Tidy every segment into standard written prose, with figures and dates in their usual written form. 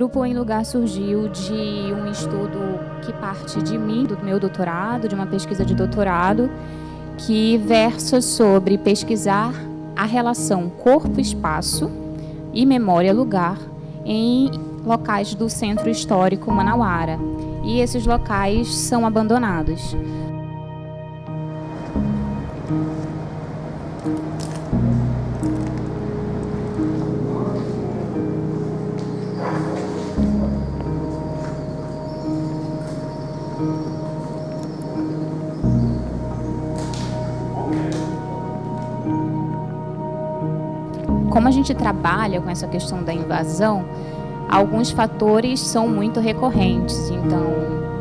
Grupo Em Lugar surgiu de um estudo que parte de mim, do meu doutorado, de uma pesquisa de doutorado, que versa sobre pesquisar a relação corpo-espaço e memória-lugar em locais do Centro Histórico Manauara. E esses locais são abandonados. Como a gente trabalha com essa questão da invasão, alguns fatores são muito recorrentes. Então,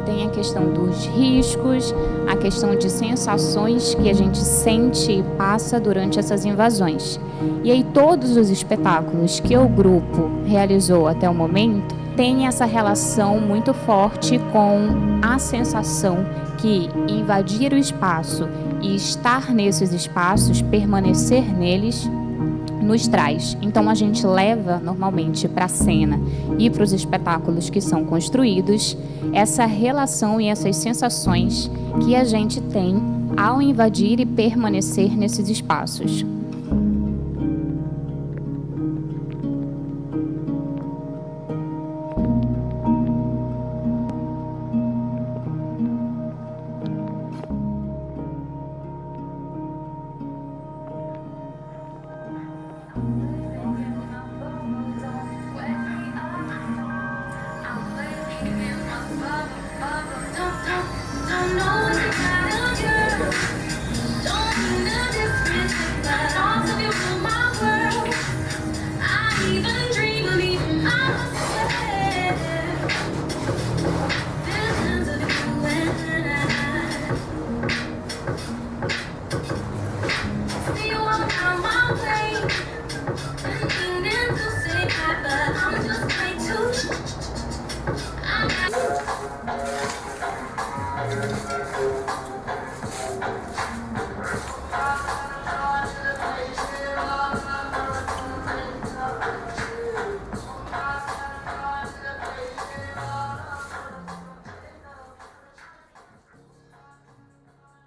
tem a questão dos riscos, a questão de sensações que a gente sente e passa durante essas invasões. E aí, todos os espetáculos que o grupo realizou até o momento têm essa relação muito forte com a sensação que invadir o espaço e estar nesses espaços, permanecer neles, nos traz. Então a gente leva normalmente para a cena e para os espetáculos que são construídos essa relação e essas sensações que a gente tem ao invadir e permanecer nesses espaços.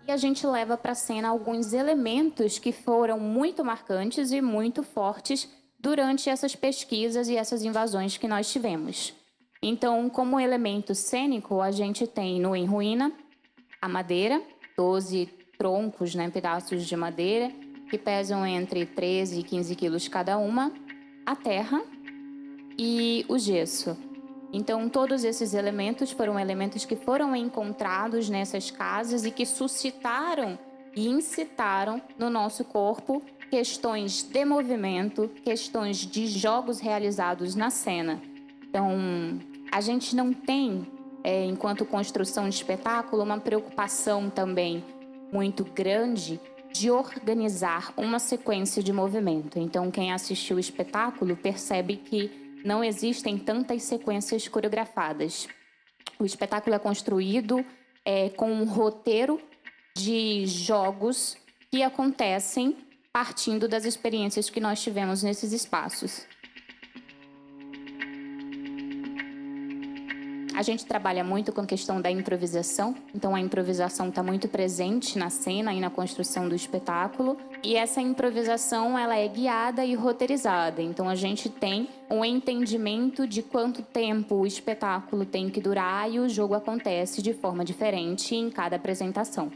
E a gente leva para a cena alguns elementos que foram muito marcantes e muito fortes durante essas pesquisas e essas invasões que nós tivemos. Então, como elemento cênico, a gente tem no Em Ruína a madeira, 12 troncos, pedaços de madeira, que pesam entre 13 e 15 quilos cada uma, a terra e o gesso. Então, todos esses elementos foram elementos que foram encontrados nessas casas e que suscitaram e incitaram no nosso corpo questões de movimento, questões de jogos realizados na cena. Então, a gente não tem, enquanto construção de espetáculo, uma preocupação também muito grande de organizar uma sequência de movimento. Então, quem assistiu o espetáculo percebe que não existem tantas sequências coreografadas. O espetáculo é construído com um roteiro de jogos que acontecem partindo das experiências que nós tivemos nesses espaços. A gente trabalha muito com a questão da improvisação, então a improvisação está muito presente na cena e na construção do espetáculo. E essa improvisação ela é guiada e roteirizada, então a gente tem um entendimento de quanto tempo o espetáculo tem que durar e o jogo acontece de forma diferente em cada apresentação.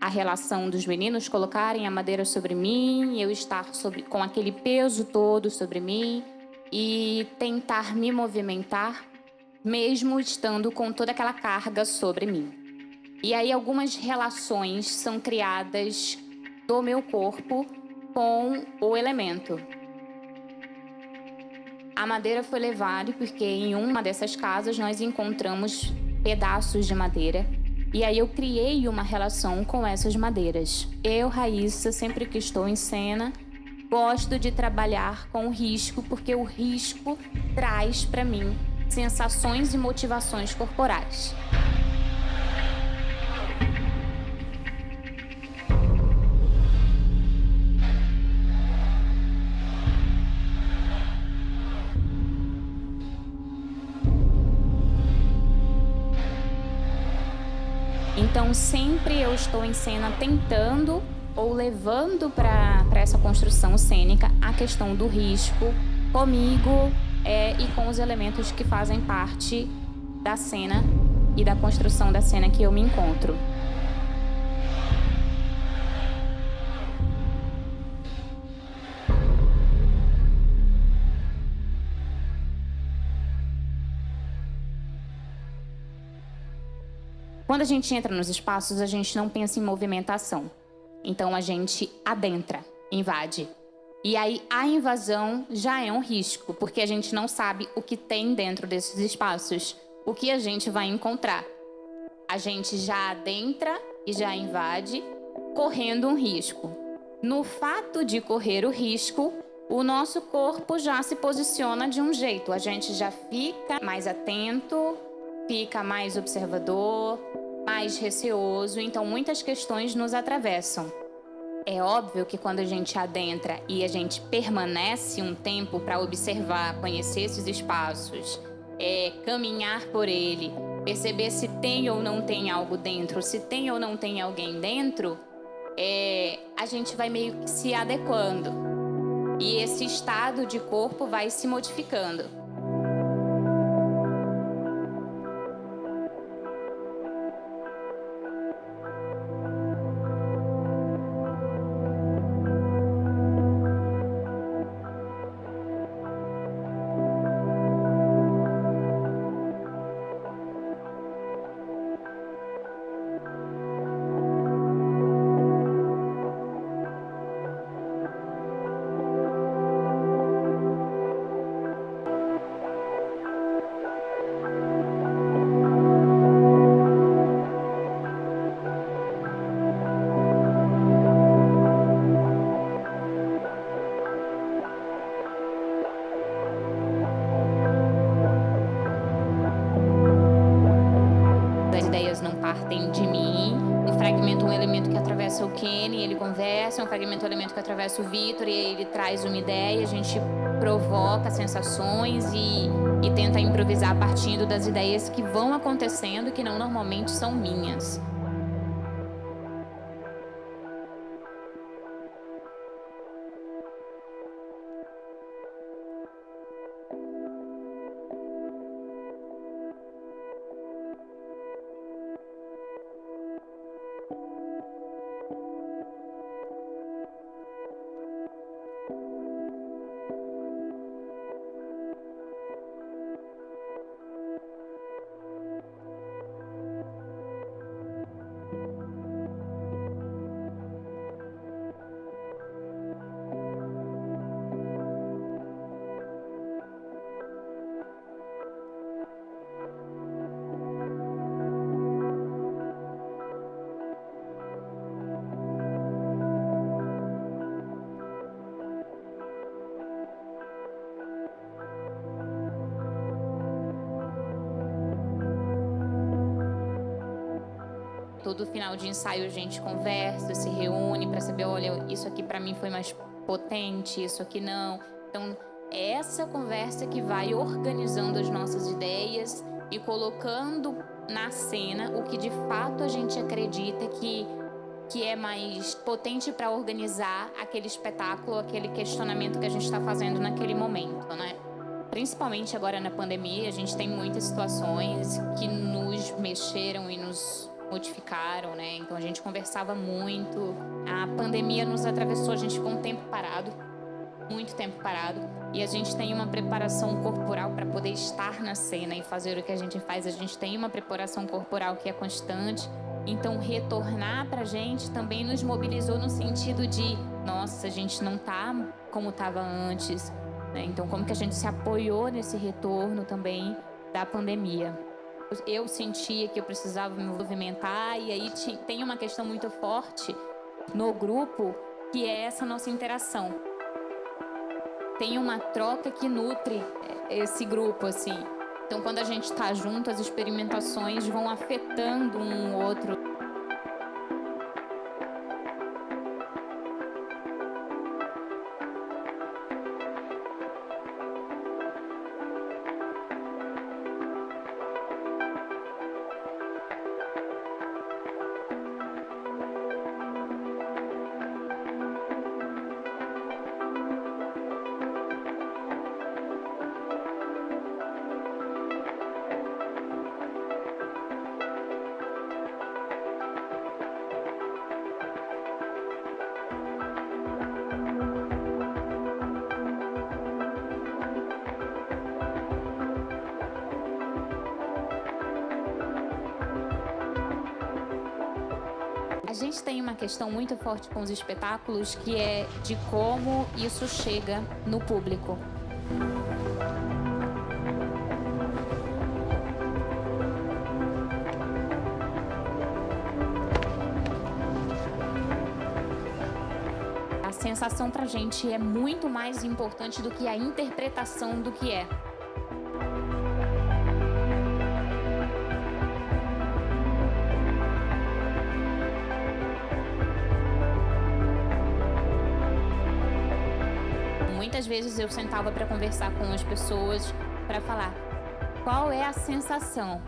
A relação dos meninos colocarem a madeira sobre mim, eu estar com aquele peso todo sobre mim e tentar me movimentar mesmo estando com toda aquela carga sobre mim. E aí algumas relações são criadas do meu corpo com o elemento. A madeira foi levada porque em uma dessas casas nós encontramos pedaços de madeira e aí eu criei uma relação com essas madeiras. Eu, Raíssa, sempre que estou em cena, gosto de trabalhar com o risco porque o risco traz para mim sensações e motivações corporais. Então, sempre eu estou em cena tentando ou levando para essa construção cênica a questão do risco comigo e com os elementos que fazem parte da cena e da construção da cena que eu me encontro. Quando a gente entra nos espaços, a gente não pensa em movimentação. Então a gente adentra, invade. E aí a invasão já é um risco, porque a gente não sabe o que tem dentro desses espaços, o que a gente vai encontrar. A gente já adentra e já invade, correndo um risco. No fato de correr o risco, o nosso corpo já se posiciona de um jeito. A gente já fica mais atento, fica mais observador, mais receoso. Então, muitas questões nos atravessam. É óbvio que quando a gente adentra e a gente permanece um tempo para observar, conhecer esses espaços, caminhar por ele, perceber se tem ou não tem algo dentro, se tem ou não tem alguém dentro, a gente vai meio que se adequando. E esse estado de corpo vai se modificando. As ideias não partem de mim. Um fragmento, um elemento que atravessa o Kenny, ele conversa. Um fragmento, um elemento que atravessa o Vitor, e ele traz uma ideia. A gente provoca sensações e tenta improvisar partindo das ideias que vão acontecendo, que não normalmente são minhas. Todo final de ensaio a gente conversa, se reúne para saber, olha, isso aqui para mim foi mais potente, isso aqui não. Então, é essa conversa que vai organizando as nossas ideias e colocando na cena o que de fato a gente acredita que é mais potente para organizar aquele espetáculo, aquele questionamento que a gente está fazendo naquele momento, né? Principalmente agora na pandemia, a gente tem muitas situações que nos mexeram e nos modificaram, né? Então a gente conversava muito. A pandemia nos atravessou, a gente ficou um tempo parado, muito tempo parado, e a gente tem uma preparação corporal para poder estar na cena e fazer o que a gente faz. A gente tem uma preparação corporal que é constante. Então retornar pra gente também nos mobilizou no sentido de, nossa, a gente não tá como estava antes, né? Então como que a gente se apoiou nesse retorno também da pandemia? Eu sentia que eu precisava me movimentar, e aí tem uma questão muito forte no grupo, que é essa nossa interação. Tem uma troca que nutre esse grupo, assim. Então, quando a gente está junto, as experimentações vão afetando um outro. gente tem uma questão muito forte com os espetáculos, que é de como isso chega no público. A sensação pra gente é muito mais importante do que a interpretação do que é. Muitas vezes eu sentava para conversar com as pessoas para falar qual é a sensação.